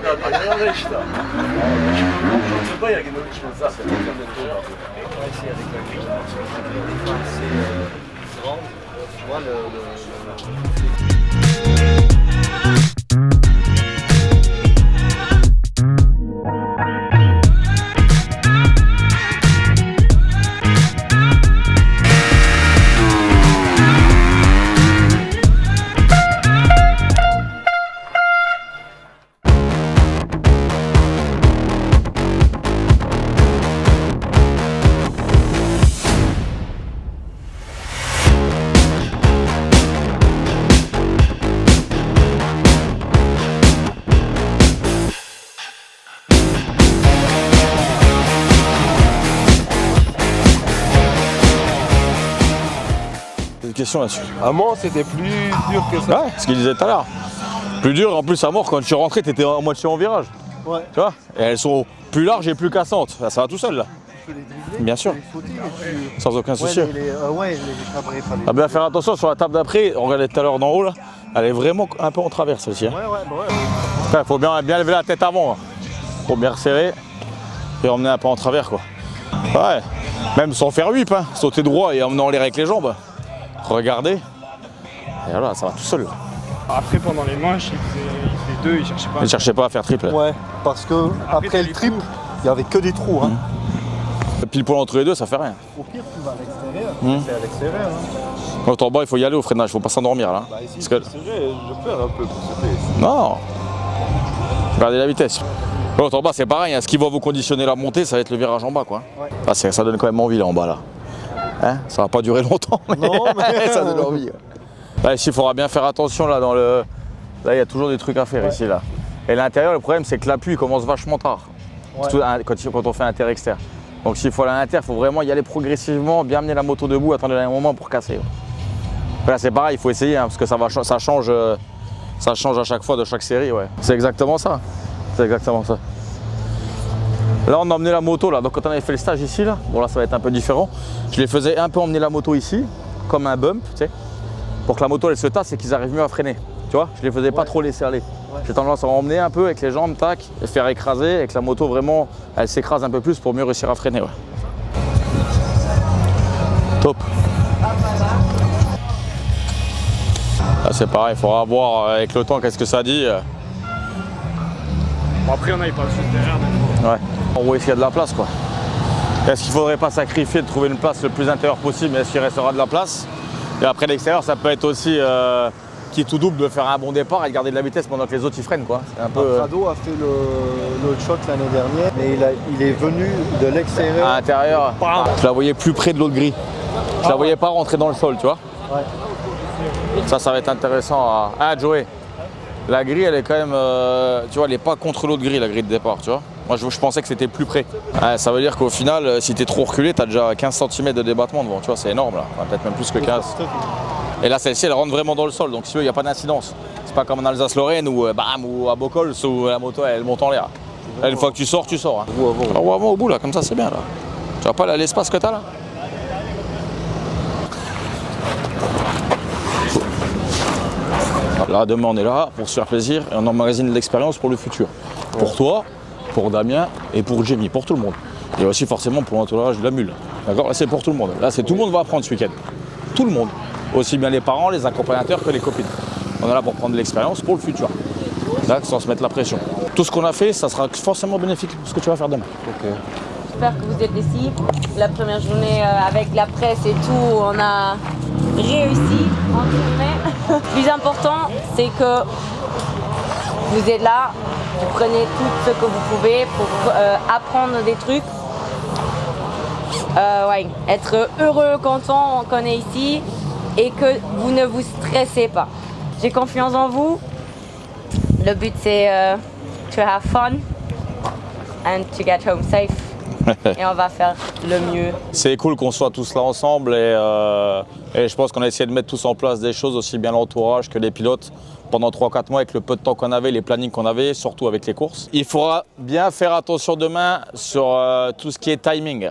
Ayarla işte. Şurada ya yine uçma zaten. Ici avec la grille, c'est grand. Tu vois question là-dessus. À Mans, c'était plus dur que ça. Ouais, ce qu'il disait tout à l'heure. Plus dur, en plus à mort, quand tu es rentré, tu étais à moitié en virage. Ouais. Tu vois. Et elles sont plus larges et plus cassantes. Là, ça va tout seul là. Tu peux les dribbler, Bien sûr. tu peux les sauter, Sans aucun souci. ouais, les cabrés, fallait. Ah bien faire attention sur la table d'après, on regardait tout à l'heure d'en haut là, elle est vraiment un peu en travers celle-ci. Hein. Ouais. Il faut bien lever la tête avant. Hein. Faut bien resserrer et emmener un peu en travers quoi. Ouais, même sans faire whip, hein. Sauter droit et emmener en l'air avec les jambes. Regardez. Et voilà, ça va tout seul. Après, pendant les manches, il faisait deux, il cherchait pas. Il ne cherchait pas à faire triple. Ouais, parce que après le triple, il n'y avait que des trous. Hein. Pile poil entre les deux, ça fait rien. Au pire, tu vas à l'extérieur. C'est à l'extérieur. Hein. En bas, il faut y aller au freinage, il ne faut pas s'endormir là. Bah, ici, Parce que... je perds un peu pour sauter. Non. Regardez la vitesse. En bas, c'est pareil, hein. Ce qui va vous conditionner la montée, ça va être le virage en bas quoi. Ouais. Ah, ça donne quand même envie là en bas là. Hein, ça va pas durer longtemps, mais, non, mais... ça donne envie. Là, ici, il faudra bien faire attention là dans le. Là, il y a toujours des trucs à faire ici là. Et l'intérieur, le problème, c'est que l'appui commence vachement tard. Ouais. Surtout quand on fait inter-externe. Donc s'il faut aller à l'inter, il faut vraiment y aller progressivement, bien amener la moto debout, attendre un moment pour casser. Là, c'est pareil, il faut essayer hein, parce que ça change à chaque fois de chaque série. Ouais. C'est exactement ça. C'est exactement ça. Là, on a emmené la moto là. Donc quand on avait fait le stage ici là, bon là, ça va être un peu différent. Je les faisais un peu emmener la moto ici, comme un bump, tu sais, pour que la moto elle se tasse et qu'ils arrivent mieux à freiner. Tu vois, je les faisais pas trop laisser aller. Ouais. J'ai tendance à emmener un peu avec les jambes, tac, et faire écraser et que la moto vraiment, elle s'écrase un peu plus pour mieux réussir à freiner. Ouais. Top. Là c'est pareil, il faudra voir avec le temps qu'est-ce que ça dit. Bon, après on n'avait pas le sud derrière. Ouais. On voit qu'il y a de la place quoi. Est-ce qu'il ne faudrait pas sacrifier de trouver une place le plus intérieure possible, mais est-ce qu'il restera de la place? Et après l'extérieur, ça peut être aussi qui tout double de faire un bon départ et de garder de la vitesse pendant que les autres ils freinent quoi. Un peu. Prado a fait le shot l'année dernière, mais il est venu de l'extérieur. À l'intérieur, je la voyais plus près de l'autre grille. Je la voyais pas rentrer dans le sol, tu vois. Ouais. Ça va être intéressant à. Ah Joey, la grille elle est quand même, tu vois, elle est pas contre l'autre grille, la grille de départ, tu vois. Moi je pensais que c'était plus près. Ouais, ça veut dire qu'au final, si tu es trop reculé, tu as déjà 15 cm de débattement devant, tu vois, c'est énorme là. Enfin, peut-être même plus que 15. Et là celle-ci elle rentre vraiment dans le sol, donc si tu veux, il n'y a pas d'incidence. C'est pas comme en Alsace-Lorraine ou à Bocols où la moto elle monte en l'air. Là, une fois que tu sors, tu sors. Hein. Ou avant au bout là, comme ça c'est bien là. Tu vois pas l'espace que tu as là. Là, demain, on est là pour se faire plaisir et on emmagasine de l'expérience pour le futur. Ouais. Pour toi, pour Damien et pour Jamie, pour tout le monde. Et aussi forcément pour l'entourage de la mule. D'accord? Là, c'est pour tout le monde. Là, c'est tout le monde va apprendre ce week-end. Tout le monde. Aussi bien les parents, les accompagnateurs que les copines. On est là pour prendre de l'expérience pour le futur. Là, sans se mettre la pression. Tout ce qu'on a fait, ça sera forcément bénéfique pour ce que tu vas faire demain. Okay. J'espère que vous êtes ici. La première journée avec la presse et tout, on a réussi en journée. Le plus important, c'est que vous êtes là, vous prenez tout ce que vous pouvez pour apprendre des trucs. Ouais, être heureux, content qu'on est ici et que vous ne vous stressez pas. J'ai confiance en vous. Le but c'est to have fun and to get home safe. Et on va faire le mieux. C'est cool qu'on soit tous là ensemble et je pense qu'on a essayé de mettre tous en place des choses, aussi bien l'entourage que les pilotes, pendant 3-4 mois avec le peu de temps qu'on avait, les plannings qu'on avait, surtout avec les courses. Il faudra bien faire attention demain sur tout ce qui est timing,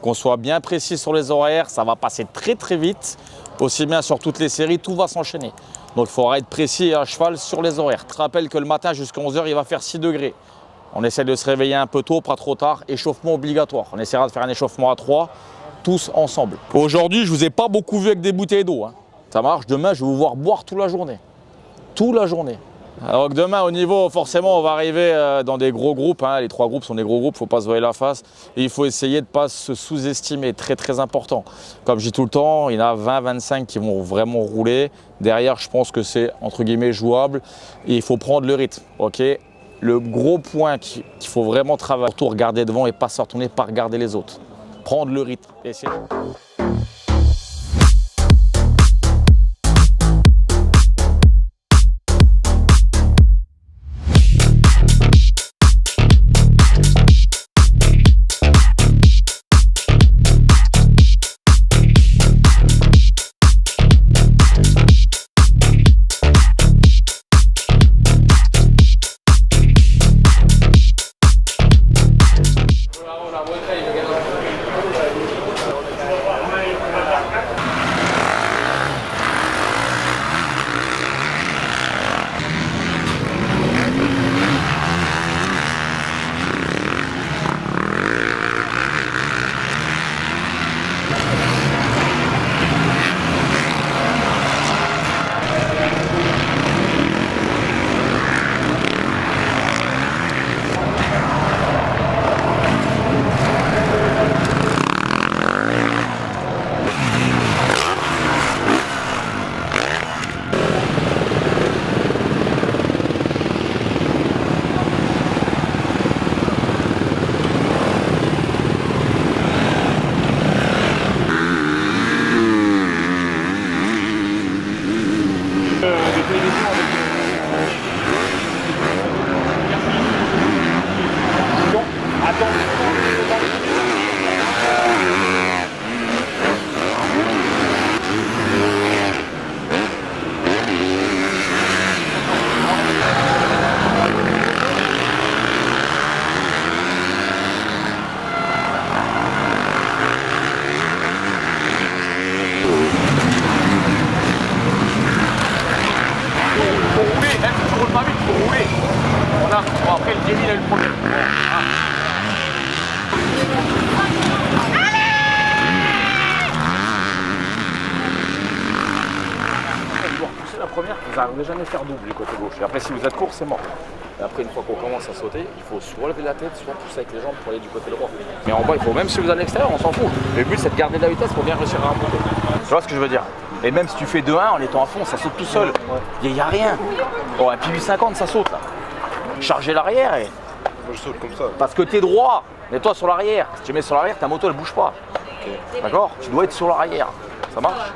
qu'on soit bien précis sur les horaires, ça va passer très très vite, aussi bien sur toutes les séries, tout va s'enchaîner. Donc il faudra être précis à cheval sur les horaires. Je te rappelle que le matin jusqu'à 11 h, il va faire 6 degrés. On essaie de se réveiller un peu tôt, pas trop tard. Échauffement obligatoire. On essaiera de faire un échauffement à 3, tous ensemble. Aujourd'hui, je ne vous ai pas beaucoup vu avec des bouteilles d'eau. Hein. Ça marche. Demain, je vais vous voir boire toute la journée. Toute la journée. Alors que demain, au niveau, forcément, on va arriver dans des gros groupes. Hein. Les 3 groupes sont des gros groupes, il ne faut pas se voiler la face. Et il faut essayer de ne pas se sous-estimer, très très important. Comme je dis tout le temps, il y en a 20-25 qui vont vraiment rouler. Derrière, je pense que c'est, entre guillemets, jouable. Et il faut prendre le rythme, ok ? Le gros point qu'il faut vraiment travailler, surtout regarder devant et pas se retourner, pas regarder les autres. Prendre le rythme. Essayer. Après le Jérémy, il a eu le problème. Vous repoussez la première, vous n'arrivez jamais à faire double du côté gauche. Et après, si vous êtes court, c'est mort. Et après, une fois qu'on commence à sauter, il faut soit lever la tête, soit pousser avec les jambes pour aller du côté droit. Mais en bas, il faut, même si vous allez à l'extérieur, on s'en fout. Le but, c'est de garder de la vitesse pour bien réussir à remonter. Tu vois ce que je veux dire? Et même si tu fais 2-1 en étant à fond, ça saute tout seul. Il n'y a rien. Bon, un PV50, ça saute là. Charger l'arrière et. Moi je saute comme ça. Parce que t'es droit, mets-toi sur l'arrière. Si tu mets sur l'arrière, ta moto elle bouge pas. Okay. D'accord? Tu dois être sur l'arrière. Ça marche?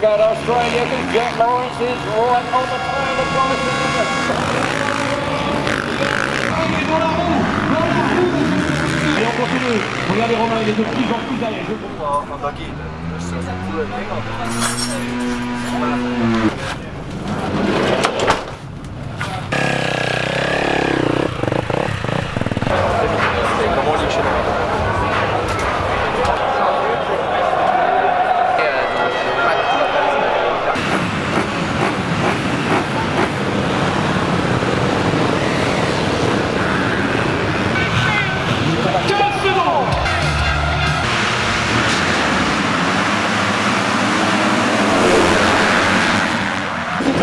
Got Australia, Jack Lawrence is right on the trail of Et on continue. Regardez Romain, il est de plus en plus à l'aise. En baggy, Comment on dit chez nous?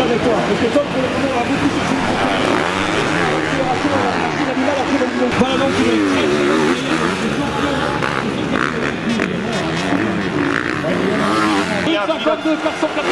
avec toi. Parce que Tom, pour le moment, a beaucoup cherché le voilà donc il est très 52 par 180.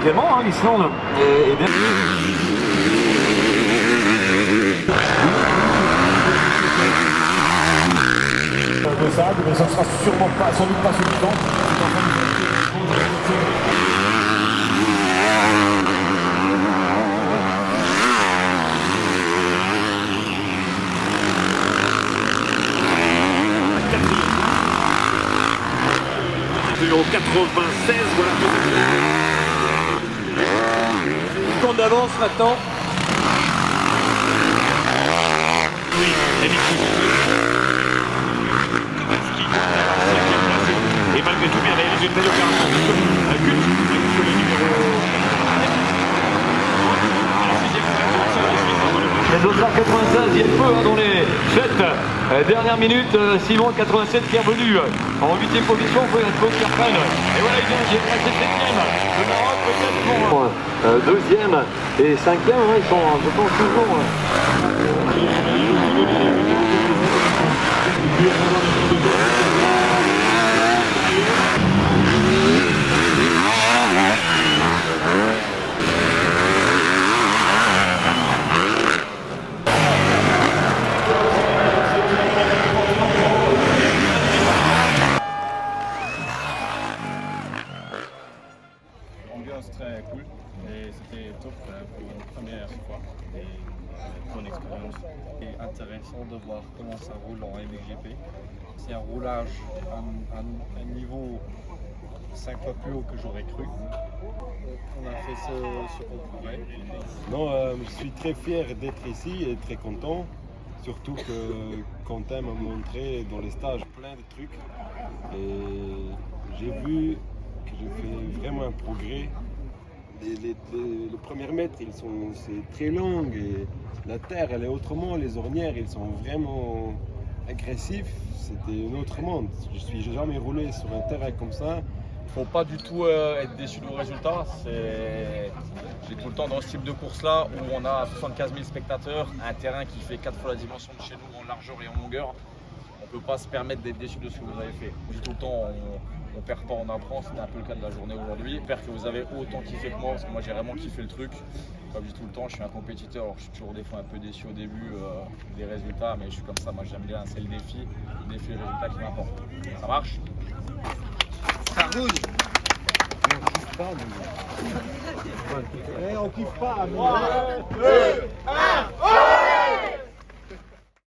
également, l'Islande est bien. De ça, mais ça ne sera sûrement pas, sans doute pas suffisant. Numéro 96, voilà. Tour d'avance maintenant. Oui, et malgré tout, bien réalisé une belle opération. Les autres 96, il y a peu dans les 7 dernières minutes. Simon 87 qui est revenu en 8e position. Il faut qu'il reprenne. Et voilà, il est passé 7e. Le Maroc peut-être pour 2e et 5e. Ils sont, je pense, toujours. Ambiance très cool et c'était top pour une première fois et bonne expérience. C'est intéressant de voir comment ça roule en MXGP. C'est un roulage à un niveau 5 fois plus haut que j'aurais cru. On a fait ce qu'on pouvait. Non, je suis très fier d'être ici et très content. Surtout que Quentin m'a montré dans les stages plein de trucs. Et j'ai vu que j'ai fait vraiment un progrès. Les premiers mètres, c'est très long et la terre, elle est autrement. Les ornières, ils sont vraiment agressifs. C'était un autre monde. J'ai jamais roulé sur un terrain comme ça. Faut pas du tout être déçu du résultat. J'ai tout le temps dans ce type de course-là où on a 75 000 spectateurs, un terrain qui fait 4 fois la dimension de chez nous en largeur et en longueur. on peut pas se permettre d'être déçu de ce que vous avez fait. Je dis tout le temps, on perd pas, on apprend, c'était un peu le cas de la journée aujourd'hui. J'espère que vous avez autant kiffé que moi, parce que moi j'ai vraiment kiffé le truc. Comme je dis tout le temps, je suis un compétiteur, alors je suis toujours des fois un peu déçu au début des résultats, mais je suis comme ça, moi j'aime bien, c'est le défi et le résultat qui m'importe. Ça marche? Ça roule. On kiffe pas, nous. 3, 2, 1,